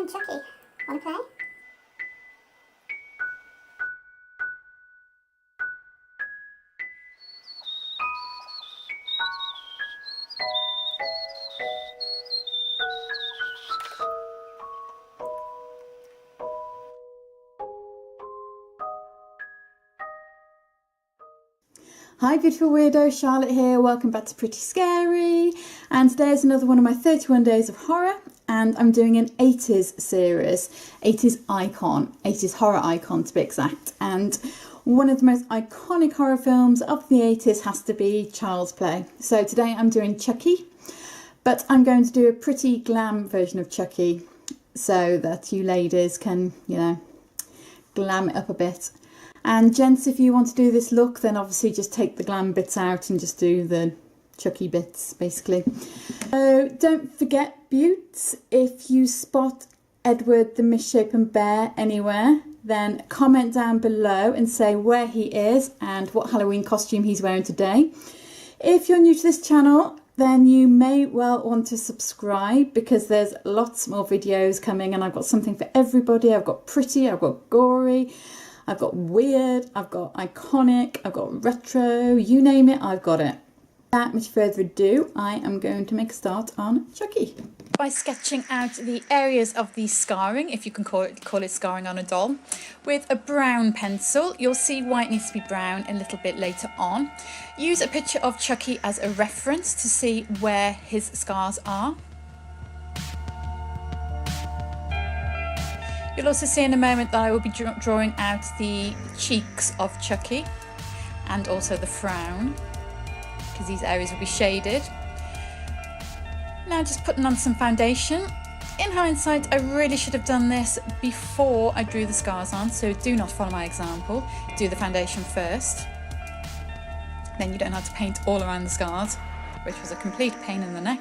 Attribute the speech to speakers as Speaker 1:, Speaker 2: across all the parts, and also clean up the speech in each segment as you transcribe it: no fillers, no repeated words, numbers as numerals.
Speaker 1: Chucky. Wanna play?
Speaker 2: Hi beautiful weirdo, Charlotte here, welcome back to Pretty Scary, and today is another one of my 31 days of horror, and I'm doing an 80s series, 80s icon, 80s horror icon to be exact, and one of the most iconic horror films of the 80s has to be Child's Play. So today I'm doing Chucky, but I'm going to do a pretty glam version of Chucky so that you ladies can, you know, glam it up a bit. And gents, if you want to do this look, then obviously just take the glam bits out and just do the Chucky bits, basically. So don't forget, beauts, if you spot Edward the misshapen bear anywhere, then comment down below and say where he is and what Halloween costume he's wearing today. If you're new to this channel, then you may well want to subscribe because there's lots more videos coming and I've got something for everybody. I've got pretty, I've got gory, I've got weird, I've got iconic, I've got retro, you name it, I've got it. Without much further ado, I am going to make a start on Chucky. By sketching out the areas of the scarring, if you can call it scarring on a doll, with a brown pencil. You'll see why it needs to be brown a little bit later on. Use a picture of Chucky as a reference to see where his scars are. You'll also see in a moment that I will be drawing out the cheeks of Chucky and also the frown, because these areas will be shaded. Now just putting on some foundation. In hindsight, I really should have done this before I drew the scars on, so do not follow my example. Do the foundation first. Then you don't have to paint all around the scars, which was a complete pain in the neck.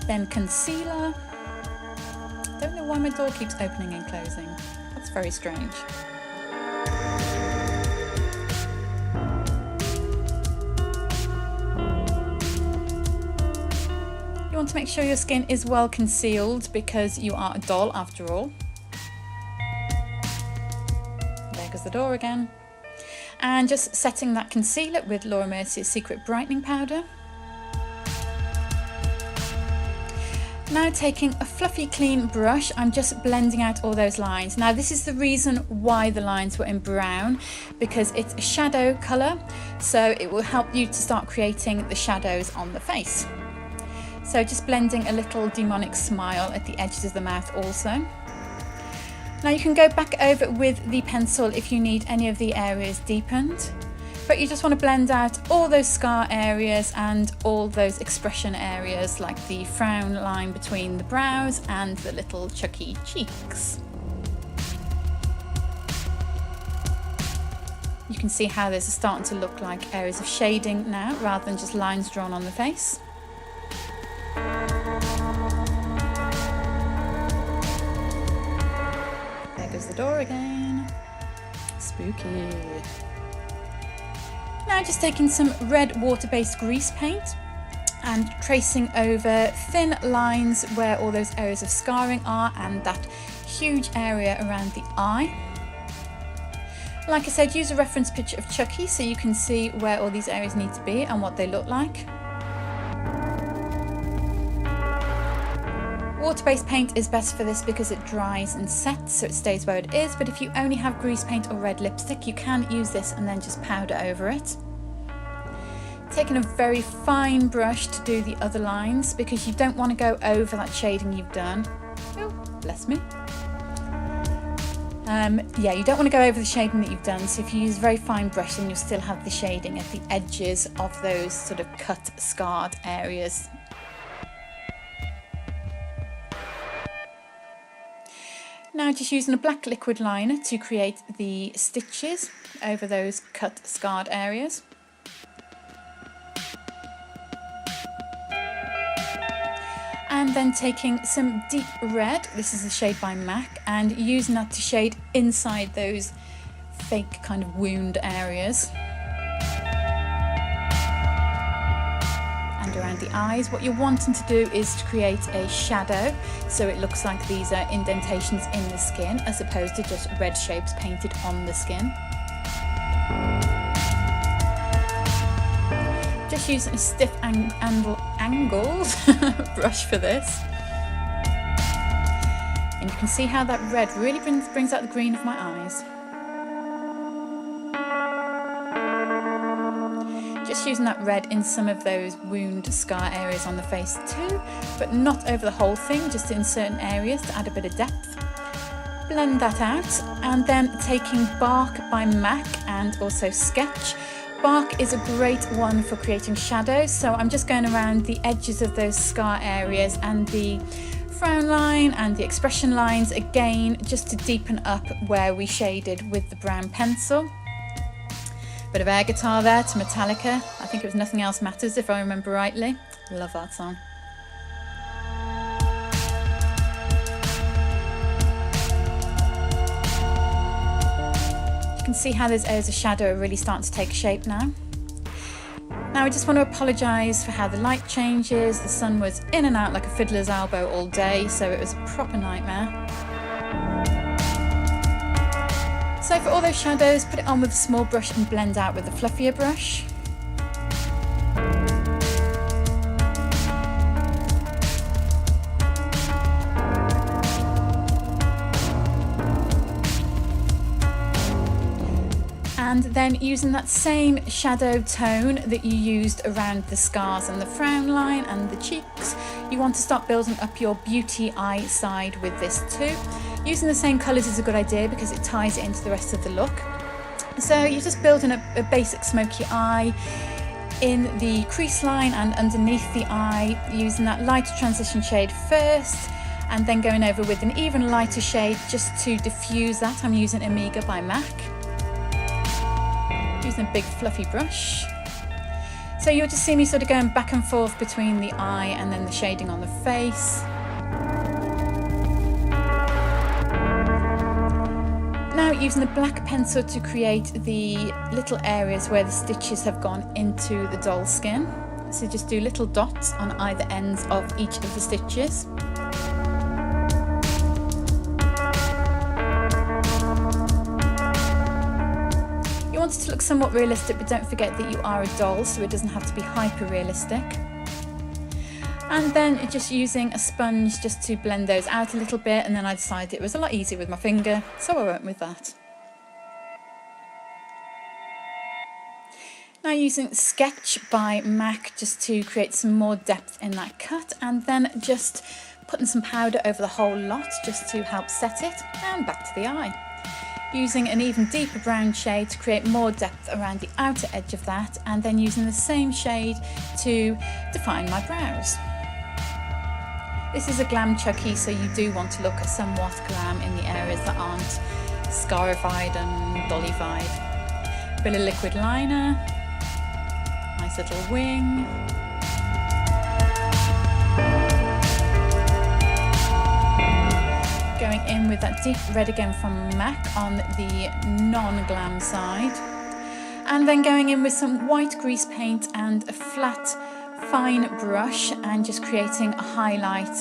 Speaker 2: Then concealer. Don't know why my door keeps opening and closing. That's very strange. You want to make sure your skin is well concealed because you are a doll after all. There goes the door again. And just setting that concealer with Laura Mercier's Secret Brightening Powder. Now taking a fluffy clean brush, I'm just blending out all those lines. Now this is the reason why the lines were in brown, because it's a shadow colour, so it will help you to start creating the shadows on the face. So just blending a little demonic smile at the edges of the mouth also. Now you can go back over with the pencil if you need any of the areas deepened. But you just want to blend out all those scar areas and all those expression areas, like the frown line between the brows and the little Chucky cheeks. You can see how those are starting to look like areas of shading now, rather than just lines drawn on the face. There goes the door again. Spooky. Now just taking some red water-based grease paint and tracing over thin lines where all those areas of scarring are and that huge area around the eye. Like I said, use a reference picture of Chucky so you can see where all these areas need to be and what they look like. Water-based paint is best for this because it dries and sets, so it stays where it is, but if you only have grease paint or red lipstick, you can use this and then just powder over it. Taking a very fine brush to do the other lines because you don't want to go over that shading you've done. Oh, bless me. Yeah, you don't want to go over the shading that you've done, so if you use a very fine brush then you'll still have the shading at the edges of those sort of cut, scarred areas. Now just using a black liquid liner to create the stitches over those cut, scarred areas. And And then taking some deep red, this is a shade by MAC, and using that to shade inside those fake kind of wound areas. And around the eyes, what you're wanting to do is to create a shadow, so it looks like these are indentations in the skin as opposed to just red shapes painted on the skin. Just using a stiff angled brush for this. And you can see how that red really brings out the green of my eyes. Just using that red in some of those wound scar areas on the face too, but not over the whole thing, just in certain areas to add a bit of depth. Blend that out, and then taking Bark by MAC and also Sketch. Bark is a great one for creating shadows, so I'm just going around the edges of those scar areas and the frown line and the expression lines again, just to deepen up where we shaded with the brown pencil. Bit of air guitar there to Metallica. I think it was Nothing Else Matters if I remember rightly. Love that song. You can see how those areas of shadow are really starting to take shape now. Now I just want to apologise for how the light changes. The sun was in and out like a fiddler's elbow all day, so it was a proper nightmare. So for all those shadows, put it on with a small brush and blend out with a fluffier brush. And then using that same shadow tone that you used around the scars and the frown line and the cheeks, you want to start building up your beauty eye side with this too. Using the same colours is a good idea because it ties it into the rest of the look. So you're just building a basic smoky eye in the crease line and underneath the eye, using that lighter transition shade first and then going over with an even lighter shade just to diffuse that. I'm using Amiga by MAC. Using a big fluffy brush. So you'll just see me sort of going back and forth between the eye and then the shading on the face. Now using a black pencil to create the little areas where the stitches have gone into the doll skin. So just do little dots on either ends of each of the stitches. You want it to look somewhat realistic, but don't forget that you are a doll, so it doesn't have to be hyper realistic. And then just using a sponge just to blend those out a little bit, and then I decided it was a lot easier with my finger, so I went with that. Now using Sketch by MAC just to create some more depth in that cut, and then just putting some powder over the whole lot just to help set it, and back to the eye. Using an even deeper brown shade to create more depth around the outer edge of that, and then using the same shade to define my brows. This is a glam Chucky, so you do want to look somewhat glam in the areas that aren't scarified and dollified. Bit of liquid liner, nice little wing. Going in with that deep red again from MAC on the non-glam side. And then going in with some white grease paint and a flat fine brush and just creating a highlight.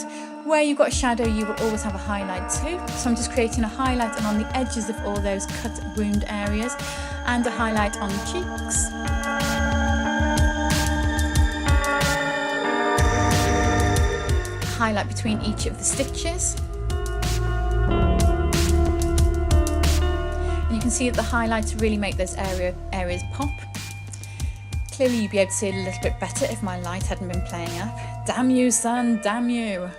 Speaker 2: Where you've got a shadow, you will always have a highlight too. So I'm just creating a highlight and on the edges of all those cut wound areas, and a highlight on the cheeks. A highlight between each of the stitches. And you can see that the highlights really make those areas pop. Clearly you'd be able to see it a little bit better if my light hadn't been playing up. Damn you, sun, damn you.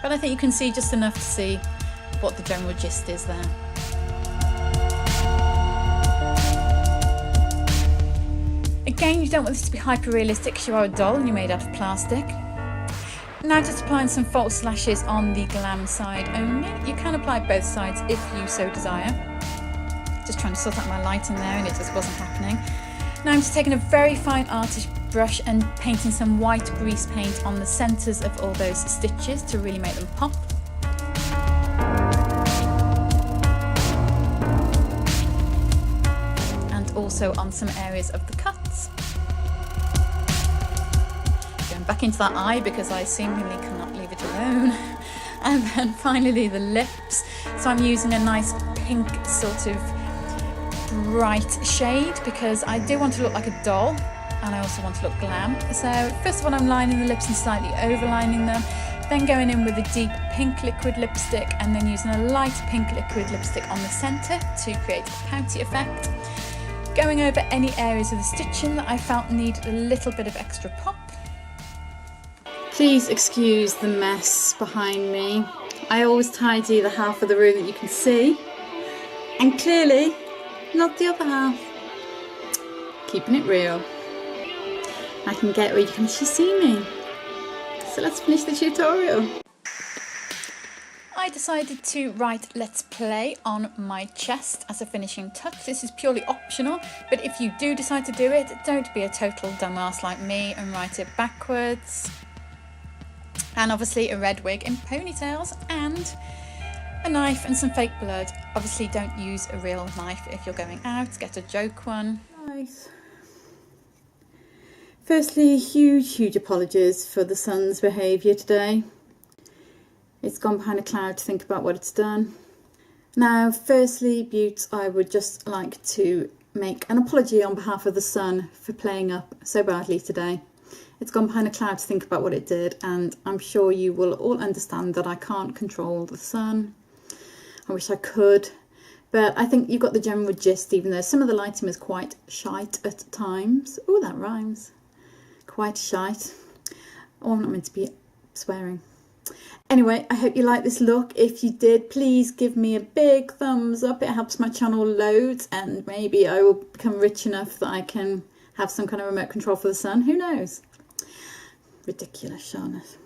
Speaker 2: But I think you can see just enough to see what the general gist is there. Again, you don't want this to be hyper realistic because you are a doll and you're made out of plastic. Now just applying some false lashes on the glam side only. You can apply both sides if you so desire. Just trying to sort out my light in there and it just wasn't happening. Now I'm just taking a very fine artist brush and painting some white grease paint on the centres of all those stitches to really make them pop. And also on some areas of the cuts. Going back into that eye because I seemingly cannot leave it alone. And then finally the lips. So I'm using a nice pink sort of bright shade because I do want to look like a doll and I also want to look glam. So first of all I'm lining the lips and slightly overlining them, then going in with a deep pink liquid lipstick and then using a light pink liquid lipstick on the centre to create a pouty effect. Going over any areas of the stitching that I felt needed a little bit of extra pop. Please excuse the mess behind me. I always tidy the half of the room that you can see, and clearly not the other half. Keeping it real. I can get where you can actually see me. So let's finish the tutorial. I decided to write "Let's Play" on my chest as a finishing touch. This is purely optional, but if you do decide to do it, don't be a total dumbass like me and write it backwards. And obviously a red wig and ponytails and a knife and some fake blood. Obviously don't use a real knife if you're going out, get a joke one. Nice. Firstly, huge apologies for the sun's behaviour today. It's gone behind a cloud to think about what it's done. Now, firstly, Buttes, I would just like to make an apology on behalf of the sun for playing up so badly today. It's gone behind a cloud to think about what it did, and I'm sure you will all understand that I can't control the sun. I wish I could, but I think you've got the general gist, even though some of the lighting was quite shite at times. Oh, that rhymes. Quite shite. Oh, I'm not meant to be swearing. Anyway, I hope you like this look. If you did, please give me a big thumbs up. It helps my channel loads, and maybe I will become rich enough that I can have some kind of remote control for the sun. Who knows? Ridiculous, Charlotte.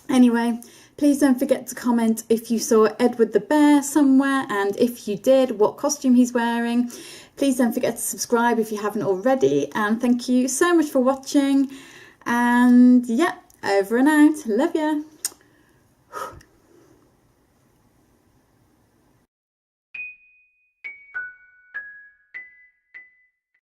Speaker 2: Anyway, please don't forget to comment if you saw Edward the Bear somewhere, and if you did, what costume he's wearing. Please don't forget to subscribe if you haven't already, and thank you so much for watching. And yeah, over and out. Love ya.